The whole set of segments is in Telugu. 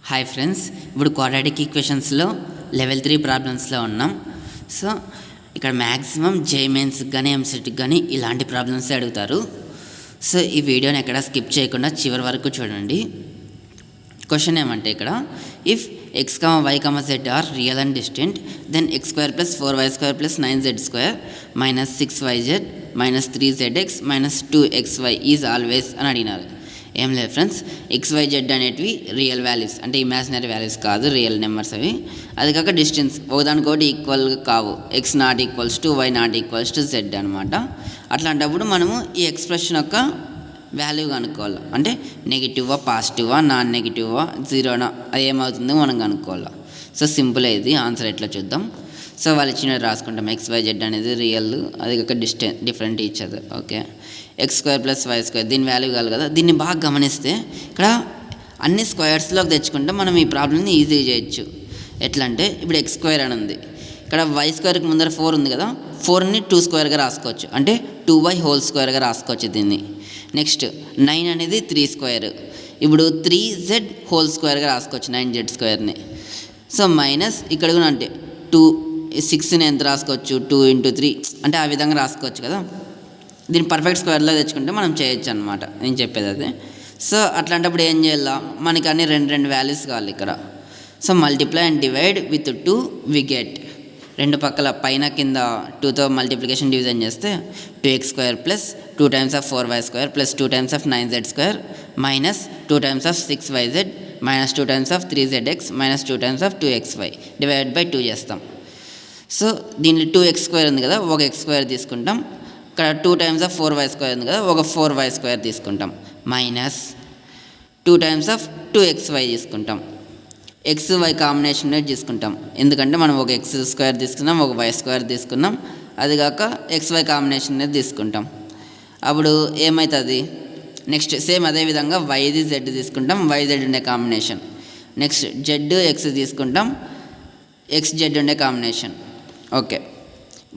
హాయ్ ఫ్రెండ్స్, ఇప్పుడు క్వాడ్రాటిక్ ఈక్వేషన్స్లో లెవెల్ 3 ప్రాబ్లమ్స్లో ఉన్నాం. సో ఇక్కడ మ్యాక్సిమం జేమెయిన్స్కి కానీ ఎంసెట్కి కానీ ఇలాంటి ప్రాబ్లమ్సే అడుగుతారు. సో ఈ వీడియోని ఎక్కడ స్కిప్ చేయకుండా చివరి వరకు చూడండి. క్వశ్చన్ ఏమంటే ఇక్కడ if x, y, z are real and distinct then x² + 4y² + 9z² - 6yz - 3zx - 2xy is always అని అడిగినారు. ఏం లేదు ఫ్రెండ్స్, XYZ అనేటివి రియల్ వాల్యూస్, అంటే ఇమాజినరీ వాల్యూస్ కాదు, రియల్ నెంబర్స్ అవి. అది కాక డిస్టెన్స్ ఒకదానికొకటి ఈక్వల్గా కావు, x not = y not = z అనమాట. అట్లాంటప్పుడు మనము ఈ ఎక్స్ప్రెషన్ యొక్క వాల్యూ కనుక్కోవాలి. అంటే నెగిటివా, పాజిటివా, నాన్ నెగిటివా, జీరోనా, అది ఏమవుతుందో మనం కనుక్కోవాలి. సో సింపుల్ ఇది, ఆన్సర్ ఎట్లా చూద్దాం. సో వాళ్ళు ఇచ్చినట్టు రాసుకుంటాం. XYZ అనేది రియల్, అది కాక different each other. Okay, x² + y² దీని వాల్యూ కాదు కదా. దీన్ని బాగా గమనిస్తే ఇక్కడ అన్ని స్క్వేర్స్లోకి తెచ్చుకుంటే మనం ఈ ప్రాబ్లమ్ని ఈజీ చేయొచ్చు. ఎట్లా అంటే ఇప్పుడు x² అని ఉంది, ఇక్కడ y² ముందర 4 ఉంది కదా, 4ని 2² రాసుకోవచ్చు, అంటే 2y² రాసుకోవచ్చు దీన్ని. నెక్స్ట్ 9 అనేది 3², ఇప్పుడు 3z² రాసుకోవచ్చు 9z²ని. సో మైనస్ ఇక్కడ కూడా అంటే 6ని ఎంత రాసుకోవచ్చు, 2 × 3 అంటే ఆ విధంగా రాసుకోవచ్చు కదా. దీన్ని పర్ఫెక్ట్ స్క్వేర్లో తెచ్చుకుంటే మనం చేయొచ్చు అనమాట, నేను చెప్పేది అదే. సో అట్లాంటప్పుడు ఏం చేయాలా, మనకి అన్ని రెండు వాల్యూస్ కావాలి ఇక్కడ. So multiply and divide with 2 we get, రెండు పక్కల పైన కింద 2తో మల్టిప్లికేషన్ డివిజన్ చేస్తే 2x² + 2 × 4y² + 2 × 9z² - 2 × 6yz - 2 × 3zx - 2 × 2xy divide by 2 చేస్తాం. సో దీంట్లో 2x² ఉంది కదా, ఒక x² తీసుకుంటాం. ఇక్కడ 2 × 4y² ఉంది కదా, ఒక 4y² తీసుకుంటాం. మైనస్ 2 × 2xy తీసుకుంటాం. xy కాంబినేషన్ తీసుకుంటాం, ఎందుకంటే మనం ఒక x² తీసుకున్నాం, ఒక y² తీసుకున్నాం, అది కాక xy కాంబినేషన్ తీసుకుంటాం. అప్పుడు ఏమవుతుంది, నెక్స్ట్ సేమ్ అదేవిధంగా yది z తీసుకుంటాం, yz ఉండే కాంబినేషన్. నెక్స్ట్ x తీసుకుంటాం, xz ఉండే కాంబినేషన్. ఓకే,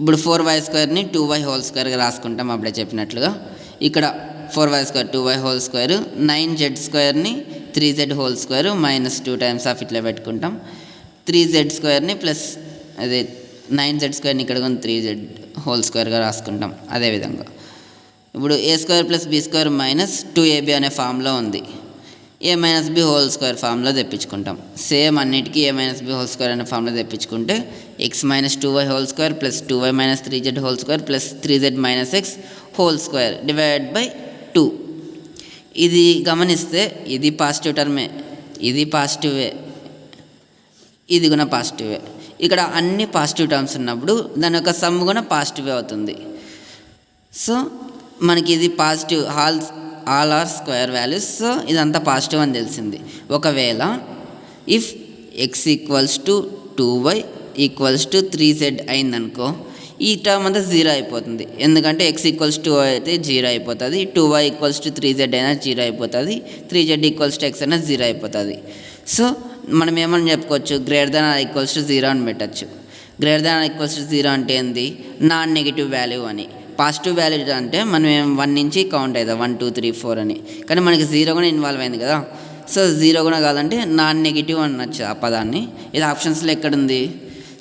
ఇప్పుడు 4y²ని 2y² రాసుకుంటాం అప్పుడే చెప్పినట్లుగా. ఇక్కడ 4y² 2y², 9z²ని 3z² - 2 × ఇట్లా పెట్టుకుంటాం. 3z²ని ప్లస్ అదే 9z²ని ఇక్కడ 3z² రాసుకుంటాం. అదేవిధంగా ఇప్పుడు a² + b² - 2ab అనే ఫామ్లో ఉంది, a - b² ఫామ్లో తెప్పించుకుంటాం. సేమ్ అన్నిటికీ a - b² అనే ఫామ్లో తెప్పించుకుంటే x - 2y² + 2y - 3z² + 3z - x² divide by 2. ఇది గమనిస్తే ఇది పాజిటివ్ టర్మే, ఇది పాజిటివే, ఇది కూడా పాజిటివే. ఇక్కడ అన్ని పాజిటివ్ టర్మ్స్ ఉన్నప్పుడు దాని యొక్క సమ్ కూడా పాజిటివే అవుతుంది. సో మనకి ఇది positive, all are square values. So ఇదంతా పాజిటివ్ అని తెలిసింది. ఒకవేళ ఇఫ్ x = 2y = 3z అయిందనుకో, ఈ టర్మ్ అంతా 0 అయిపోతుంది, ఎందుకంటే x = 2 అయితే 0 అయిపోతుంది, 2y = 3z అయినా 0 అయిపోతుంది, 3z = x అయినా 0 అయిపోతుంది. సో మనం ఏమని చెప్పుకోవచ్చు, >= 0 అని పెట్టచ్చు. >= 0 అంటే ఏంది, నాన్ నెగిటివ్ వాల్యూ అని. పాజిటివ్ వాల్యూ అంటే మనం 1 నుంచి కౌంట్ అవుతాం, 1 2 3 4 అని. కానీ మనకి 0 కూడా ఇన్వాల్వ్ అయింది కదా. సో 0 కూడా కాదంటే నాన్ నెగిటివ్ అనొచ్చు ఆ పదాన్ని. ఇది ఆప్షన్స్లో ఎక్కడుంది,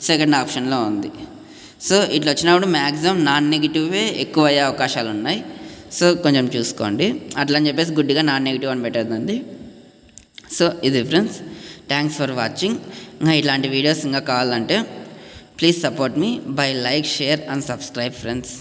సెకండ్ ఆప్షన్లో ఉంది. సో ఇట్లా వచ్చినప్పుడు మ్యాక్సిమం నాన్ నెగిటివే ఎక్కువ అయ్యే అవకాశాలు ఉన్నాయి. సో కొంచెం చూసుకోండి, అట్లా అని చెప్పేసి గుడ్డిగా నాన్ నెగిటివ్ అని పెట్టద్దండి. సో ఇది ఫ్రెండ్స్, థ్యాంక్స్ ఫర్ వాచింగ్. ఇంకా ఇట్లాంటి వీడియోస్ ఇంకా కావాలంటే please support me by like, share and subscribe friends.